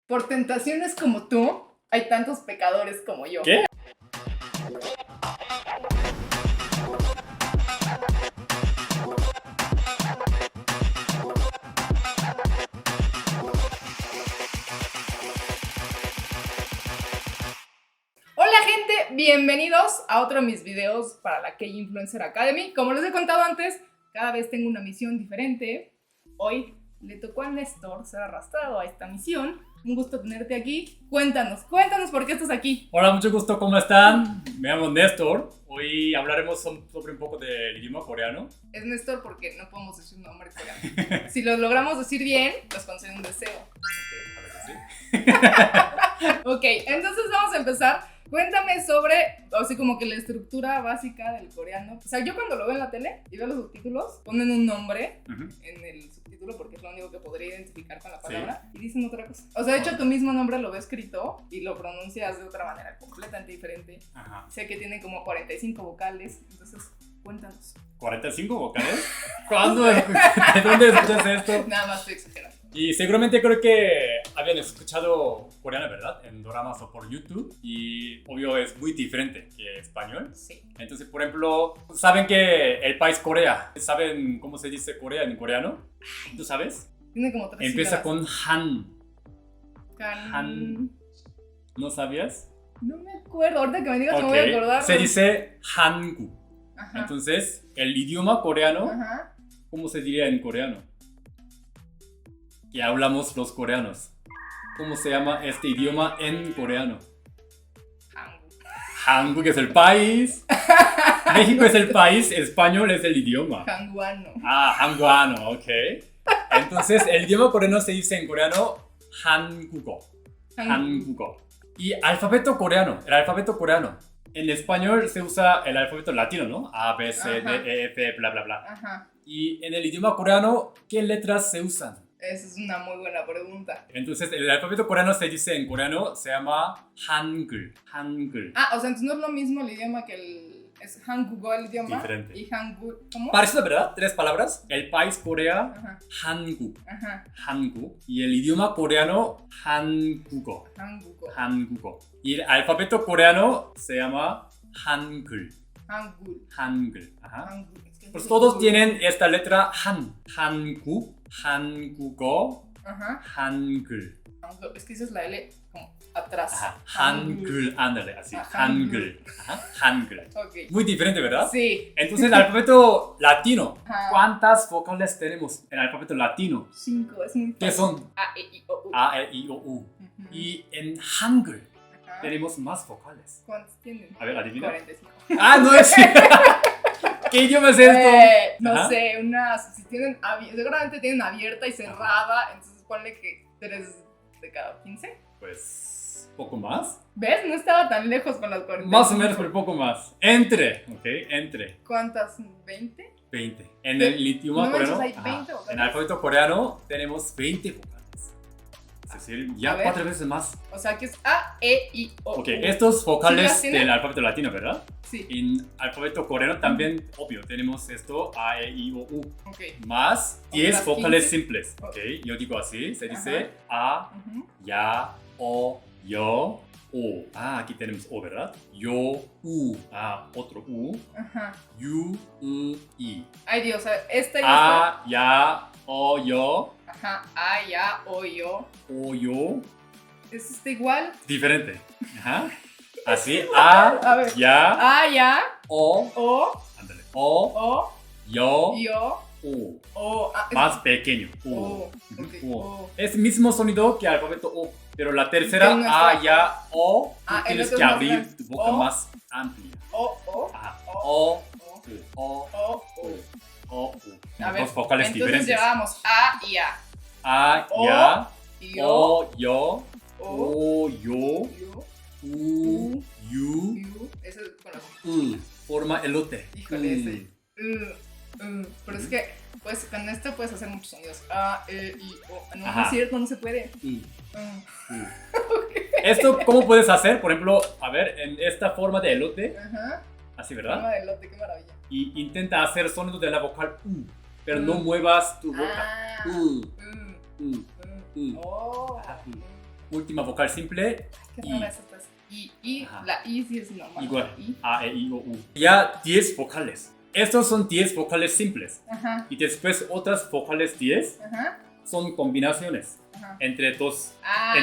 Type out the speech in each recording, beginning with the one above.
Por tentaciones como tú, hay tantos pecadores como yo. ¿Qué? Hola gente, bienvenidos a otro de mis videos para la K-Influencer Academy. Como les he contado antes, cada vez tengo una misión diferente. Hoy le tocó a Néstor ser arrastrado a esta misión. Un gusto tenerte aquí. Cuéntanos por qué estás aquí. Hola, mucho gusto, ¿cómo están? Me llamo Néstor. Hoy hablaremos sobre un poco del idioma coreano. Es Néstor porque no podemos decir un nombre coreano. Si lo logramos decir bien, nos concede un deseo. Ok, a ver si sí. Ok, entonces vamos a empezar. Cuéntame sobre, así como que la estructura básica del coreano. O sea, yo cuando lo veo en la tele y veo los subtítulos, ponen un nombre en el subtítulo porque es lo único que podría identificar con la palabra, y dicen otra cosa. O sea, de hecho, tu mismo nombre lo veo escrito y lo pronuncias de otra manera completamente diferente. Ajá. Sé que tiene como 45 vocales, entonces cuéntanos. ¿45 vocales? ¿Cuándo? ¿De dónde escuchas esto? Nada más estoy exagerando. Y seguramente creo que habían escuchado coreano, ¿verdad? En doramas o por YouTube. Y obvio es muy diferente que español. Sí. Entonces, por ejemplo, ¿saben que el país Corea? ¿Saben cómo se dice Corea en coreano? ¿Tú sabes? Tiene como 3 Empieza sílabas. con Han. Han. Han. ¿No sabías? No me acuerdo, ahorita que me digas me Ok, voy a acordar. se dice Hangul. Ajá. Entonces, el idioma coreano, Ajá. ¿cómo se diría en coreano? Que hablamos los coreanos. ¿Cómo se llama este idioma en coreano? Hangul. Hangul es el país. México es el país, español es el idioma. Hanguano. Ah, hanguano, ok. Entonces, el idioma coreano se dice en coreano 한국어. 한국어. Y alfabeto coreano, el alfabeto coreano. En español se usa el alfabeto latino, ¿no? A, B, C, Ajá. D, E, F, bla, bla, bla. Ajá. Y en el idioma coreano, ¿qué letras se usan? Esa es una muy buena pregunta. Entonces, el alfabeto coreano se dice en coreano, se llama Hangul. Hangul. Ah, o sea, entonces no es lo mismo el idioma que el... Es Hangugo el idioma. Diferente. Y Hangul... ¿Cómo? Parecido, ¿verdad? Tres palabras. El país Corea, Ajá. Hanguk. Ajá. Hanguk. Y el idioma coreano, Hangugo. Hangugo. Hangugo. Y el alfabeto coreano se llama Hangul. Hangul. Hangul. Ajá. Hangul. Es que Pues es todos Hangul. tienen esta letra Han. Hanguk, Hangugo, Ajá. Hangul. Hangul. Es que esa es la L como atrás. Ajá. Hangul, ándale, así. Ah, Hangul. Ajá. Hangul. Ok. Muy diferente, ¿verdad? Sí. Entonces, el alfabeto latino. Ajá. ¿Cuántas vocales tenemos en el alfabeto latino? 5, es muy ¿Qué fácil. son? A, E, I, O, U. A, E, I, O, U. Ujú. Y en Hangul Ajá. tenemos más vocales. ¿Cuántos tienen? A ver, adivina. 45. ¡Ah, no es! ¿Qué idioma es esto? No Ajá. sé, unas, si tienen, seguramente tienen abierta y cerrada, entonces ponle que 3 de cada 15. Pues, poco más. ¿Ves? No estaba tan lejos con las 40. Más o menos, pero poco más. Entre, ¿ok? Entre. ¿Cuántas? ¿20? 20. En ¿Qué? el idioma No coreano, manches, hay ajá, 20 vocales. en el alfabeto coreano tenemos 20 vocales. Es decir, A ya ver. 4 veces más. O sea que es A, E, I, O, Ok, U. estos ¿Sí vocales las tiene? del alfabeto latino, ¿verdad? Sí, En alfabeto coreano también, obvio, tenemos esto, A, E, I, O, U. ok. Más 10 Otras vocales 15. simples. Ok, yo digo así, se dice A, Ujú. ya, o, yo, o. Ah, aquí tenemos O, ¿verdad? Yo, u. Ah, otro U. Ajá. Yu, u, i. Ay Dios, o sea, esta y A, ya, o, yo, esta. Ajá. A, ya, O, yo. o, yo. ¿Es este igual? Diferente. Ajá. Así, A, A ver. ya, A, ya, o. O, Ándale. O, O, yo, yo, o. O. Ah, es- Más pequeño. O. O. Ok, O. O. Es el mismo sonido que el alfabeto O. Pero la tercera, Que no está- A, ya, O. Tú Ah, el tienes otro que es más abrir grande. tu boca O. más amplia. O, O, Ajá. O, O, O, O, O, O. O, U. A ver, Dos vocales entonces diferentes. llevábamos A y A. A, O, ya, Y yo, O, yo, O, O, yo, yo, U, yu, U. Ese es con los... U. Forma elote. Híjole, ese. Pero es que, pues, con esto puedes hacer muchos sonidos. A, E, I, O. No, no Ajá. es cierto, no se puede. U, Mm. U. Esto, ¿cómo puedes hacer? Por ejemplo, a ver, en esta forma de elote, Ajá. así, Forma ¿verdad? de elote, qué maravilla. Y intenta hacer sonido de la vocal U. pero no muevas tu boca. Ah. Oh. Última vocal simple. Qué rara esa frase. Y la I sí es normal. Igual. I. A, E, I, O, U. Ya 10 vocales. Estos son 10 vocales simples. Ajá. Y después otras vocales 10 Ajá. son combinaciones Ajá. entre 10 Ah,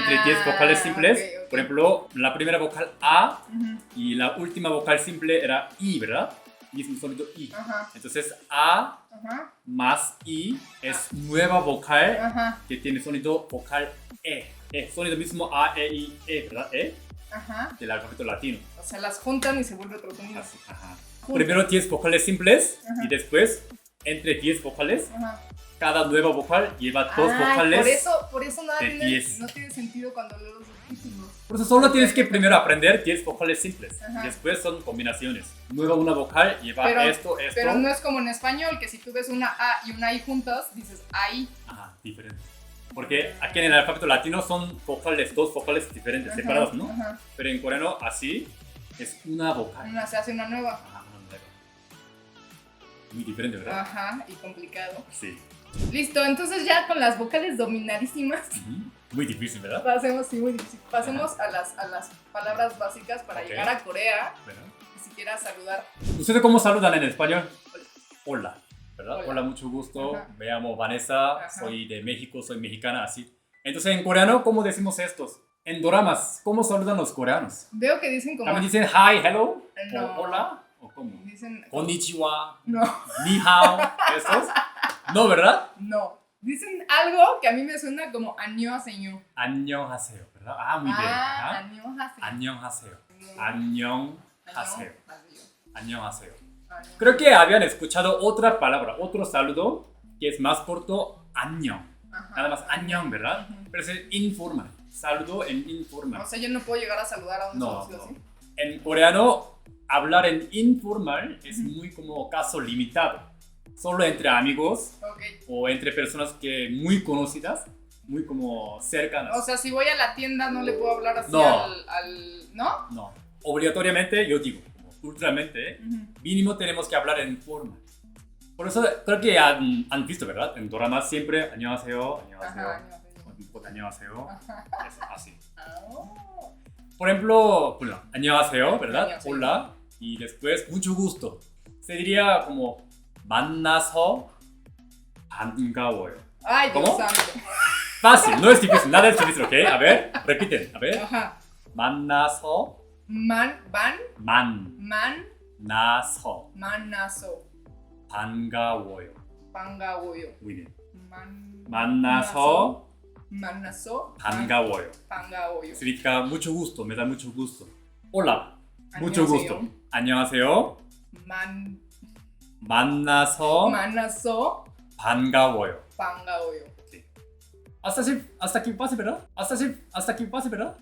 vocales simples. ok. Por ejemplo, la primera vocal A Ujú. y la última vocal simple era I, ¿verdad? Mismo sonido I. Ajá. Entonces A Ajá. más I es nueva vocal Ajá. que tiene sonido vocal E. Sonido mismo A, E, I, E, ¿verdad? E Ajá. del alfabeto latino. O sea, las juntan y se vuelve otro sonido. Así, ajá. Primero 10 vocales simples Ajá. y después entre 10 vocales, Ajá. cada nueva vocal lleva 2 vocales. Por eso nada de tiene, 10. no tiene sentido cuando leo los subtítulos. Por eso solo tienes que primero aprender 10 vocales simples. Ajá. Y después son combinaciones. Nueva una vocal lleva esto. Pero no es como en español, que si tú ves una A y una I juntas, dices ahí. Ajá, diferente. Porque aquí en el alfabeto latino son vocales, 2 vocales diferentes, Ajá, separadas, ¿no? Ajá. Pero en coreano así es una vocal. Se hace una nueva. Ajá, una nueva. Muy diferente, ¿verdad? Ajá, y complicado. Sí. Listo, entonces ya con las vocales dominadísimas, Muy difícil, ¿verdad? pasemos a las palabras básicas para Ok. llegar a Corea. Bueno. Ni siquiera saludar. ¿Ustedes cómo saludan en español? Hola, ¿verdad? Hola. Hola, mucho gusto. Ajá. Me llamo Vanessa, Ajá. soy de México, soy mexicana, así. Entonces, en coreano, ¿cómo decimos estos? En doramas, ¿cómo saludan los coreanos? Veo que dicen como. ¿También dicen hi, hello? No. ¿O hola? ¿O cómo? Dicen. Konnichiwa, No, ni hao, ¿estos? No, ¿verdad? no. Dicen algo que a mí me suena como 안녕하세요. 안녕하세요, ¿verdad? Ah, muy bien. Ajá. 안녕하세요. 안녕하세요. 안녕하세요. 안녕하세요. 안녕하세요. 안녕. Creo que habían escuchado otra palabra, otro saludo que es más corto, 안녕. Ajá. Nada más 안녕, ¿verdad? Ujú. Pero es informal. Saludo en informal. O sea, yo no puedo llegar a saludar a un No, desconocido no. así. En coreano, hablar en informal es muy como caso limitado. Solo entre amigos Ok. o entre personas que muy conocidas, muy como cercanas. O sea, si voy a la tienda no le puedo hablar así No. ¿no? No. Obligatoriamente, yo digo, como culturalmente, Ujú. mínimo tenemos que hablar en forma. Por eso creo que han visto, ¿verdad? En doramas siempre, 안녕하세요, 안녕하세요, Ajá, 안녕하세요. Ajá. Es así. Oh. Por ejemplo, bueno, 안녕하세요, ¿verdad? 안녕하세요. Hola. Y después, mucho gusto. Se diría como, 만나서 반가워요. Ay, Dios ¿Cómo? santo. Fácil, no es difícil, nada es difícil, ¿ok? A ver, repiten, a ver. Ajá. 만나서, 만나서 만나서 반가워요. 반가워요. Muy bien. 만나서 만나서 반가워요. 반가워요. Significa mucho gusto, me da mucho gusto. Hola, mucho 안녕하세요. gusto. 안녕하세요. 만나서 만나서 반가워요. 반가워요. Sí. Hasta aquí pase, ¿verdad? Hasta aquí pase, ¿verdad?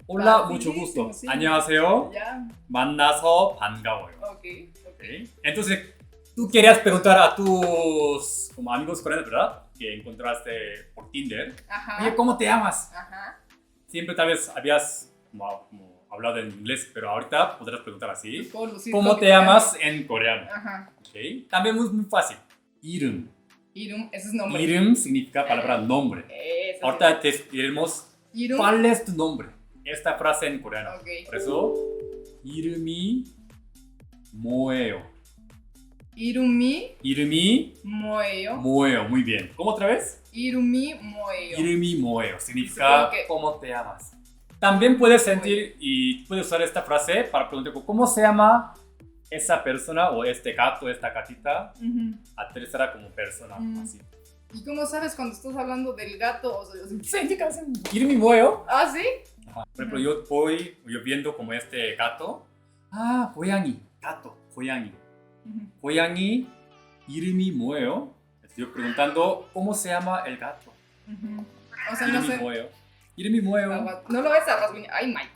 Hola, mucho gusto. Sí. 안녕하세요. Ya. 만나서 반가워요. Ok. ¿Ok? Entonces, tú querías preguntar a tus como amigos coreanos, ¿verdad? Que encontraste por Tinder. Ajá. Oye, ¿cómo te llamas? Ajá. Siempre tal vez habías como hablado en inglés, pero ahorita podrás preguntar así. Puedo lucir ¿Cómo con te mi coreano. llamas en coreano? Ajá. ¿Ok? También muy fácil. 이름. Irum, ese es nombre. 이름 significa palabra nombre. Eso. Ahorita te diremos Irum. cuál es tu nombre. Esta frase en coreano. Ok. Por eso, 이름이 뭐예요? 이름이 이름이 뭐예요? 뭐예요? Muy bien. ¿Cómo otra vez? 이름이 뭐예요? 이름이 뭐예요? Significa Supongo que- ¿cómo te llamas? También puedes sentir y puedes usar esta frase para preguntar ¿cómo se llama esa persona o este gato, esta gatita? Ujú. A tercera como persona. Mm. Así. ¿Y cómo sabes cuando estás hablando del gato? O sea, 이름이 뭐예요? ¿Ah, sí? Ajá. Por ejemplo, yo viendo como este gato. Ah, 고양이. Gato, 고양이. Ujú. 고양이 이름이 뭐예요? Estoy preguntando cómo se llama el gato. Ujú. O sea, no 이름이 sé. 뭐예요? 이름이 뭐예요? No lo ves a rasguñar. Ay, Michael.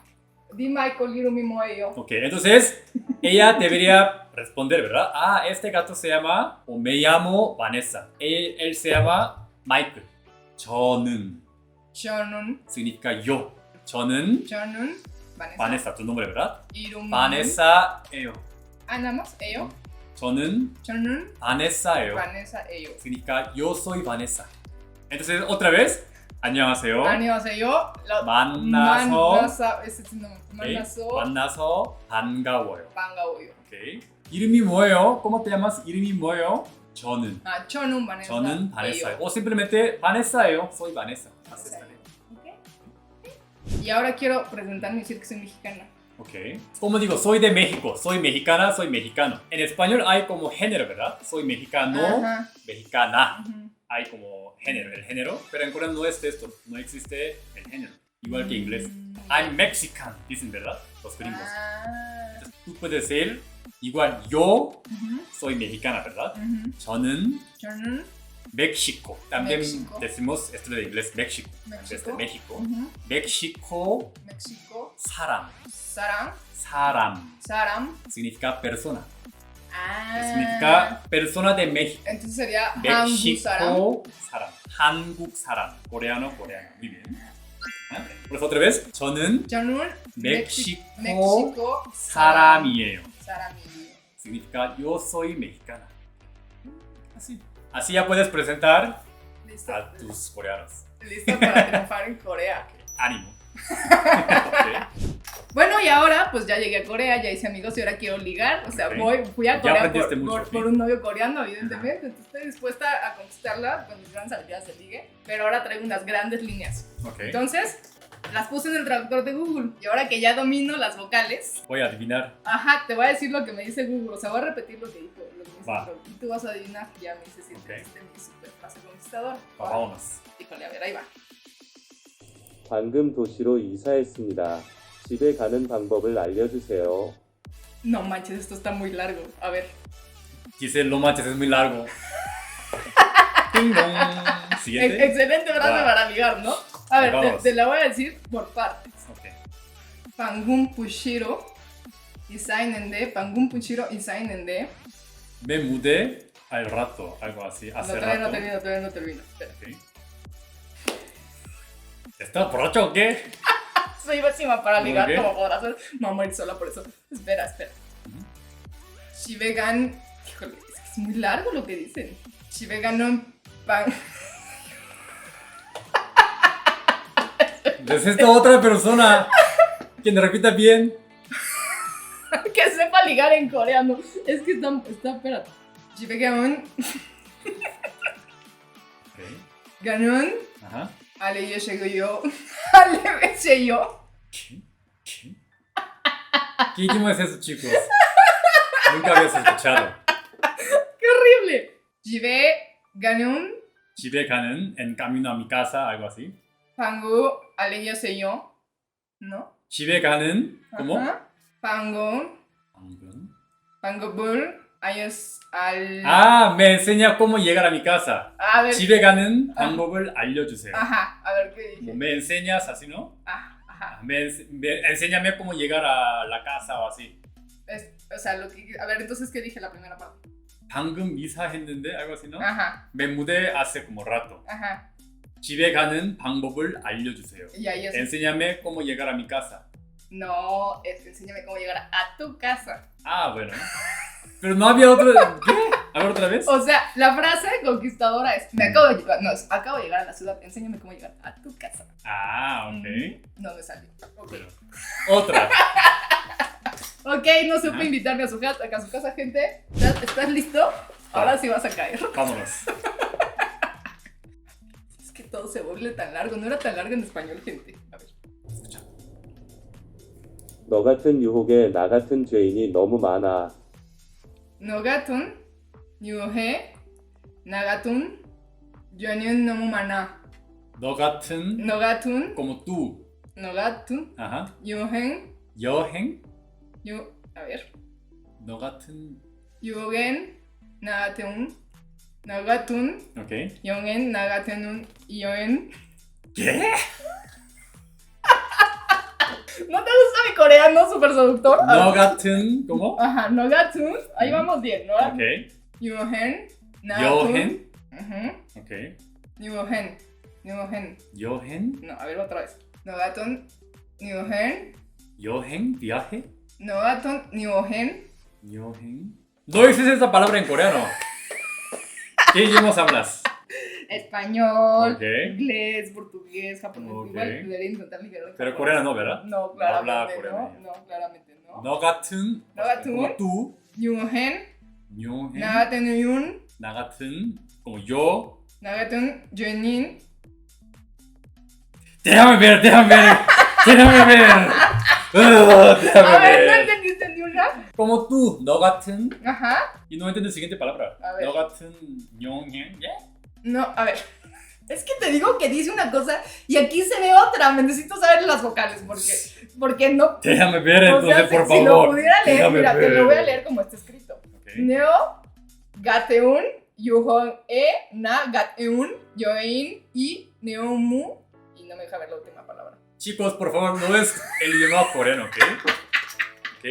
Di Michael, 이름이 뭐예요? Ok, entonces ella debería responder, ¿verdad? Ah, este gato se llama, o me llamo Vanessa. Él se llama Michael. 저는 저는 significa yo. 저는 Vanessa. Vanessa, tu nombre, ¿verdad? 이름이 Vanessa예요. Ah, nada más. ¿Ello? 저는 저는 바네사예요. Vanessa예요. significa yo soy Vanessa. Entonces, otra vez. 안녕하세요. 안녕하세요. 만나서 반가워요. 반가워요. 오케이. 이름이 뭐예요? ¿Cómo te llamas? 이름이 뭐예요? 저는. 저는 Vanessa. 저는 바네사예요. O simplemente Vanessa예요. Soy Vanessa. Así está bien. Okay. Y ahora quiero presentarme y decir que soy mexicana. Ok. Como digo, soy de México, soy mexicana, soy mexicano. En español hay como género, ¿verdad? Soy mexicano, Ajá. mexicana. Ujú. Hay como género, el género. Pero en coreano no es esto, no existe el género. Igual que en inglés. I'm Mexican, dicen, ¿verdad? Los gringos. Entonces, tú puedes decir, igual, yo Ujú. soy mexicana, ¿verdad? Ujú. 저는 저는 México. También México. decimos esto de inglés, México. México. México. Ujú. México, México. 사람. 사람. 사람. 사람. Significa persona. Ah. Significa persona de México. Entonces sería 한국 사람. México, 사람. 한국 사람. Coreano, coreano. Muy bien. Por eso otra vez. 저는 저는 México 멕시코 사람이에요. 사람이에요. Significa yo soy mexicana. Así. Así ya puedes presentar Listo. a tus coreanos. Listo para triunfar en Corea. Ánimo. Ok. Bueno, y ahora pues ya llegué a Corea, ya hice amigos y ahora quiero ligar. O sea, Ok. fui a Ya Corea aprendiste mucho, sí. por un novio coreano, evidentemente. Entonces estoy dispuesta a conquistarla con mis grandes habilidades de ligue. Pero ahora traigo unas grandes líneas. Ok. Entonces, las puse en el traductor de Google. Y ahora que ya domino las vocales, Voy a adivinar. ajá, te voy a decir lo que me dice Google. O sea, voy a repetir lo que dijo. Lo que me dice Va. Google. Y tú vas a adivinar. Ya me dices si Ok. entendiste mi super fase conquistador. Vámonos. Híjole, a ver, ahí va. 방금 도시로 이사했습니다. 집에 가는 방법을 알려주세요. No manches, esto está muy largo. A ver. Giselle, no manches, es muy largo. Ding dong. Siguiente. Excelente frase Va. para ligar, ¿no? A ver, Vamos. te la voy a decir por partes. Ok. Pangun Pushiro Isainende, Pangun Pushiro Isainende. Me mudé al rato, algo así, No, hace todavía rato. todavía no termino. Espera. Ok. ¿Estás borracho o qué? Soy pésima para ligar, Ok. como podrás ver. Me voy a morir sola por eso. Espera. Shivegan. Híjole, es que es muy largo lo que dicen. Shivegan no pan. Es esta otra persona. Que me repita bien. Que sepa ligar en coreano. Es que está, espérate. Shivegan. Ok. Ganun. Ajá. Ale yo. Ale yo. ¿Qué? ¿Qué? ¿Qué idioma es eso, chicos? Nunca habías escuchado. ¡Qué horrible! Jive Ganun 집에 가는 en camino a mi casa, algo así. Pangu Ale yo. ¿No? 집에 가는, ¿cómo? Ajá. Pangu 방금. Pangubul Ayos al. Ah, me enseña cómo llegar a mi casa. A ver. 집에 가는 방법을 알려주세요. Ajá, a ver qué dije. Me enseñas así, ¿no? Ajá. Enséñame cómo llegar a la casa o así. O sea, lo que. A ver, entonces, ¿qué dije la primera parte? 방금 이사했는데 algo así, ¿no? Ajá. Me mudé hace como rato. Ajá. 집에 가는 방법을 알려주세요. Y ahí es. Enséñame cómo llegar a mi casa. No, enséñame cómo llegar a tu casa. Ah, bueno. Pero no había otro. ¿Qué? A ver otra vez. O sea, la frase conquistadora es: acabo de llegar a la ciudad, enséñame cómo llegar a tu casa. Ah, ok. No me salió. Ok. Bueno, otra. Ok, no supe invitarme a su casa, gente. ¿Estás listo? Ahora sí vas a caer. Vámonos. Es que todo se vuelve tan largo. No era tan largo en español, gente. A ver. Escucha. 너 같은 유혹에 나 같은 죄인이 너무 많아. Nogatun, 유해, 나gatun, 연연 너무 많아. 너 같은 Nogatun, como tú. nogatun, Ajá. 유행, 여행. a ver. 너 같은. 유행, 나gatun, 나gatun, Ok. 영엔, 나gatun, 여행. ¿Qué? ¿No te gusta mi coreano super seductor? 너 같은 como. Ajá, nogatun. Ahí vamos bien, ¿no? Ok. 유행, 나gatun. 여행. Ujú. Ok. 유행, 유행. 여행. No, a ver otra vez. Nogatun, 유행. 여행. viaje. Nogatun, 유행. 여행. No dices esta palabra en coreano. ¿Qué idiomas hablas? Español, Ok. inglés, portugués, japonés. Ok. Igual debería intentar ligarlo en Pero japonés. coreano no, ¿verdad? No, habla claramente coreano. no. No, claramente no. 너 같은 너 같은 como tú, 유hen, 뇽해, 나 같은 윤, 나 같은 como yo. 나 같은 죄인. Déjame ver, déjame ver. Déjame ver. A Déjame ver, ¿no ver. entendiste ni una? Como tú, 너 같은. Ajá. Y no entiendo la siguiente palabra. A ver. 너 같은 뇽해. ¿Ya? No, a ver. Es que te digo que dice una cosa y aquí se ve otra. Me necesito saber las vocales porque no. Déjame ver O entonces, sea, por si lo favor. pudiera leer, Déjame mira, te ver. lo voy a leer como está escrito. Ok. Neo, gateun, yuhon na gateun, yoin y neomu. Y no me deja ver la última palabra. Chicos, por favor, no es el idioma coreano, ¿ok? Ok,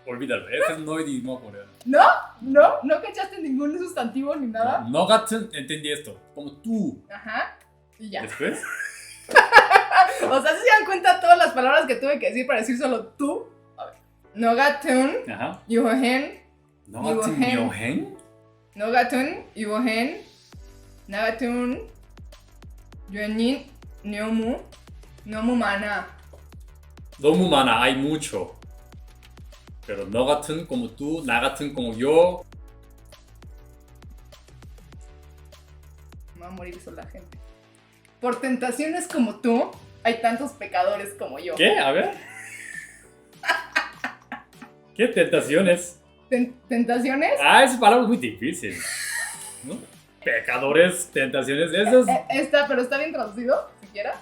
olvídalo. Ese no es el idioma coreano. No cachaste ningún sustantivo ni nada. No 같은, entendí esto. Como tú. Ajá. Y ya. Después. O sea, si se dan cuenta todas las palabras que tuve que decir para decir solo tú. A ver. No gatun, Ajá. yuhen, 너 같은 뇽해. 여행? no gatun, yuhen, na gatun, yuenin, neomu, nomu mana. 너무 많아. Hay mucho. Pero 너 같은 como tú, 나 같은 como yo. Me va a morir sola gente. Por tentaciones como tú, hay tantos pecadores como yo. ¿Qué? A ver. ¿Qué tentaciones? ¿Tentaciones? Ah, esa palabra es muy difícil. ¿No? Pecadores, tentaciones, esas. Pero está bien traducido, siquiera.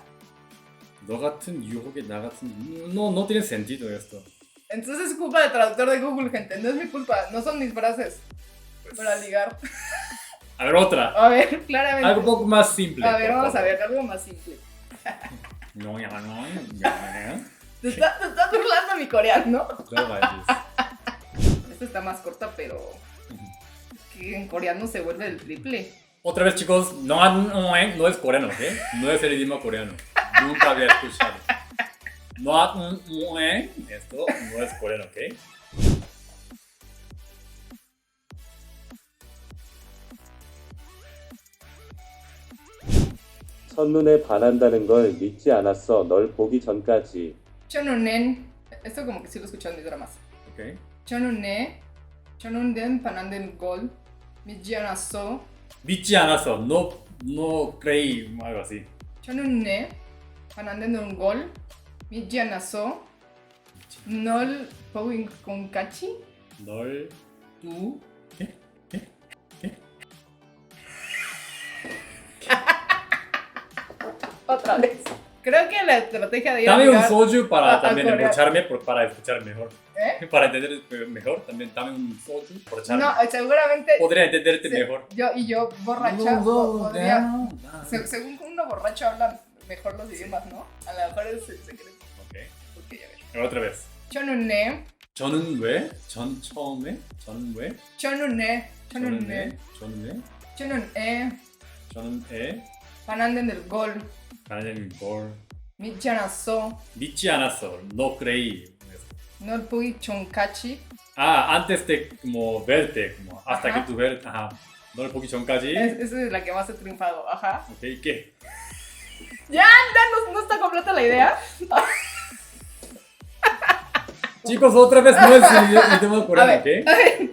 너 같은 유혹에 나 같은. No tiene sentido esto. Entonces es culpa del traductor de Google, gente. No es mi culpa, no son mis frases para ligar. A ver, otra. A ver, claramente. Algo un poco más simple. A ver, por vamos a favor. ver, algo más simple. No. Te estás burlando mi coreano. No vayas. Esta está más corta, pero que en coreano se vuelve el triple. Otra vez, chicos, no es coreano, ¿ok? No es el idioma coreano. Nunca había escuchado. Esto no es coreano, ¿ok? 첫눈에 반한다는 걸 믿지 않았어. 널 보기 전까지. Chonunen. Esto como que sí lo he escuchado en mis dramas. Ok. Chonunden pananden gol. Mijianaso. 믿지 않았어. No creí, algo así. Chonunne pananden un gol. Mijianaso. Nol pogin con kachi. 널, tú, Otra vez. Creo que la estrategia de ir dame a un ligar... soju para también coreano. emborracharme, para escuchar mejor. ¿Eh? Para entender mejor, también dame un soju por echarme. No, seguramente... Podría entenderte se- mejor. Yo borracha podría... Según uno borracho habla mejor los idiomas, ¿no? A lo mejor es el secreto. Ok. Porque ya ver. Otra vez. Chonunne. 저는 왜? 처음에? 저는 왜? Chonunne. 저는 왜? 저는 애? Pananden del gol. 나는 걸 Michanaso. 믿지 않았어. No creí. No pui chonkachi. Ah, antes de como verte, como hasta Ajá. que tú ver, ajá. 널 보기 전까지. Esa es la que más he triunfado. Ajá. Ok, ¿qué? Ya no está completa la idea. Chicos, otra vez no es el idioma A coreano, ver. ¿ok?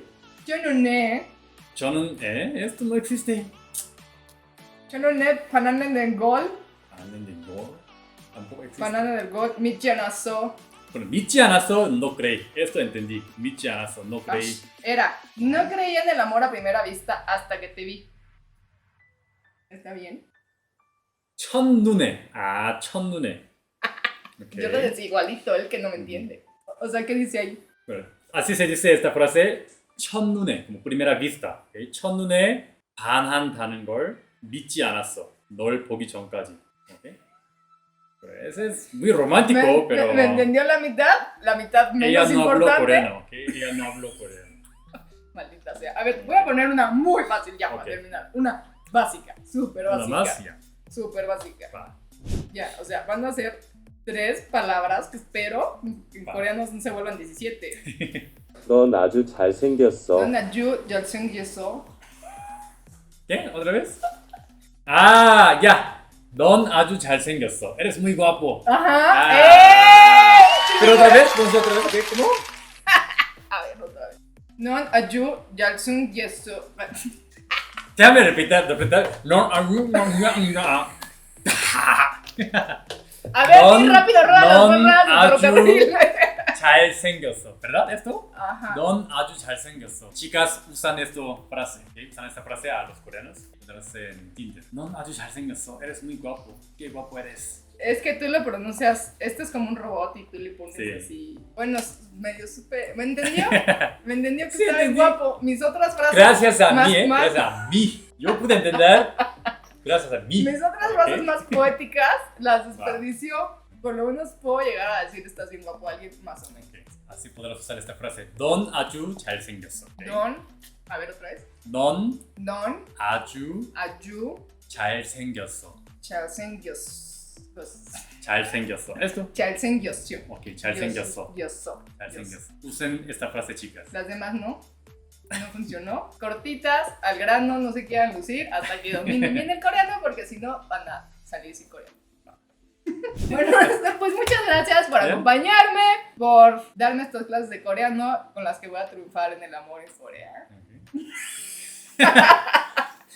Chonunne. 저는 esto no existe. Chonunne. Pananden del gol. 아는데 이거 tampoco existe. Pananden del gol. Michanaso. Bueno, 믿지 않았어, no creí. Esto entendí. 믿지 않았어, no creí. Era, no creía en el amor a primera vista hasta que te vi. ¿Está bien? 첫눈에. Ah, 첫눈에. Ok. Yo lo decía igualito, él que no me entiende. O sea, ¿qué dice ahí? Bueno, así se dice esta frase. 첫눈에, como primera vista. Okay? 첫눈에 반한다는 걸 믿지 않았어. 널 보기 전까지. Okay? Pero ese es muy romántico, pero ¿Me entendió la mitad ella menos no habló importante. coreano, ¿ok? Ella no habló coreano. Maldita sea. A ver, voy a poner una muy fácil ya Ok. para terminar. Una básica, súper básica. Nada más, ya. Súper básica. Va. Ya, o sea, van a ser 3 palabras que espero que en Va. coreano no se vuelvan 17. 넌 아주 잘생겼어. 넌 아주 잘생겼어. ¿Qué? ¿Otra vez? Ah, ya. 넌 아주 잘생겼어. Eres muy guapo. Ajá. Ah. ¡Eh! Pero otra vez, ¿cómo? ¿Qué? ¿Cómo? A ver, otra vez. 넌 아주 잘생겼어. Déjame repetir. 넌 아주 A ver, 넌- sí, rápido, rueda las 넌 ruedas del 아주- ferrocarril. 잘생겼어. ¿Verdad esto? Ajá. 넌 아주 잘생겼어. Chicas usan esta frase. ¿Okay? Usan esta frase a los coreanos. En Tinder. 넌 아주 잘생겼어. Eres muy guapo. Qué guapo eres. Es que tú lo pronuncias, este es como un robot y tú le pones Sí. así. Bueno, medio supe. ¿Me entendió? ¿Me entendió que Sí, estaba bien entendí. guapo? Mis otras frases. Gracias a más, mí, ¿eh? más- Gracias a mí. Yo pude entender. Gracias a mí. Mis otras frases Ok. más poéticas las desperdicio. Por lo menos puedo llegar a decir estás bien guapo a alguien más o menos. Ok, así podrás usar esta frase. 넌 아주 잘생겼어. Ok. Don, a ver otra vez. 넌 Don, 아주 ayu, 잘생겼어. 잘생겼어. 잘생겼어. Esto. 잘생겼어. Ok, 잘생겼어. Yoso. 잘생겼어. Usen esta frase, chicas. Las demás no. No funcionó. Cortitas, al grano, no se quieran lucir hasta que dominen bien el coreano porque si no van a salir sin coreano. Bueno, pues muchas gracias por Bien. acompañarme, por darme estas clases de coreano con las que voy a triunfar en el amor en Corea.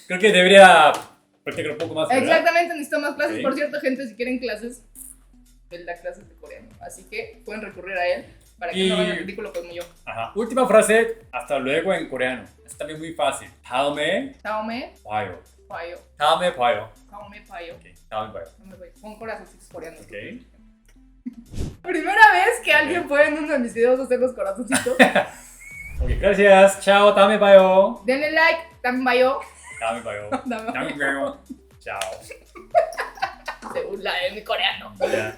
Creo que debería practicar un poco más. ¿verdad? Exactamente, necesito más clases. Ok. Por cierto, gente, si quieren clases, él da clases de coreano. Así que pueden recurrir a él para que Y- no hagan el ridículo como yo. Ajá. Última frase. Hasta luego en coreano. Es también muy fácil. 다음에 Taome, 봐요. payo. 다음에 봐요. Taome, payo. Ok, 다음에 봐요. No me voy. Con corazoncitos coreanos. Ok. Primera vez que alguien puede en uno de mis videos hacer los corazoncitos. Ok, gracias. Chao. 다음에 봐요. Denle like, también payo. 다음에 봐요. 다음에 봐요. Chao. Se burla de mi coreano. Ya.